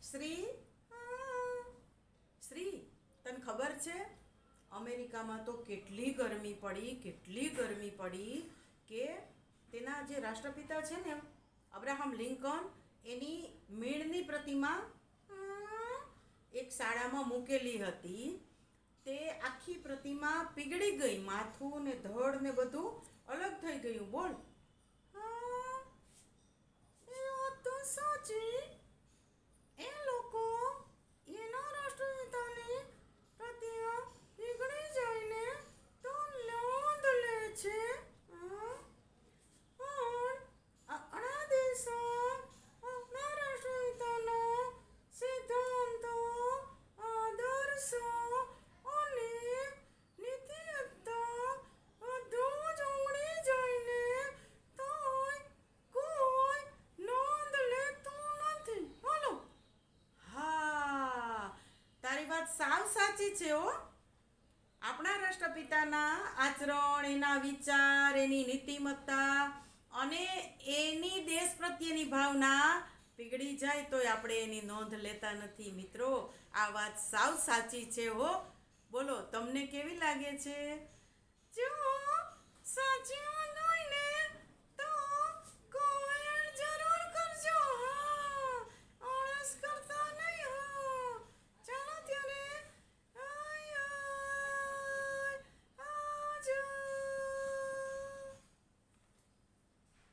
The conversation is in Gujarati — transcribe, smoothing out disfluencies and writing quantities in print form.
શ્રી શ્રી તને ખબર છે અમેરિકામાં તો કેટલી ગરમી પડી કે તેના જે રાષ્ટ્રપિતા છે ને અબ્રાહમ લિંકન એની મીણની પ્રતિમા એક શાળામાં મૂકેલી હતી. તે આખી પ્રતિમા પીગળી ગઈ, માથું ને ધડ ને બધું અલગ થઈ ગયું. બોલ. એ વાત તો સાચી. એ લોકો એના રાષ્ટ્રપિતાની પ્રતિમા પીગળી જાય ને તો નોંધ લે છે. પણ આપણા દેશમાં આપણા રાષ્ટ્રપિતાના સિદ્ધાંતો, આદર્શો અને નીતિમત્તા બધું જ ઉડી જાય ને તોય કોઈ નોંધ લેતું નથી. બોલો. હા, તારી વાત સાવ સાચી છે હો. આપણા રાષ્ટ્રપિતાના આચરણ, એના વિચાર, એની નીતિમત્તા અને એની દેશ પ્રત્યેની ભાવના પીગળી જાય તોય આપણે એની નોંધ લેતા નથી. મિત્રો, આ વાત સાવ સાચી છે હો. બોલો, તમને કેવી લાગે છે? જો સાચી વાત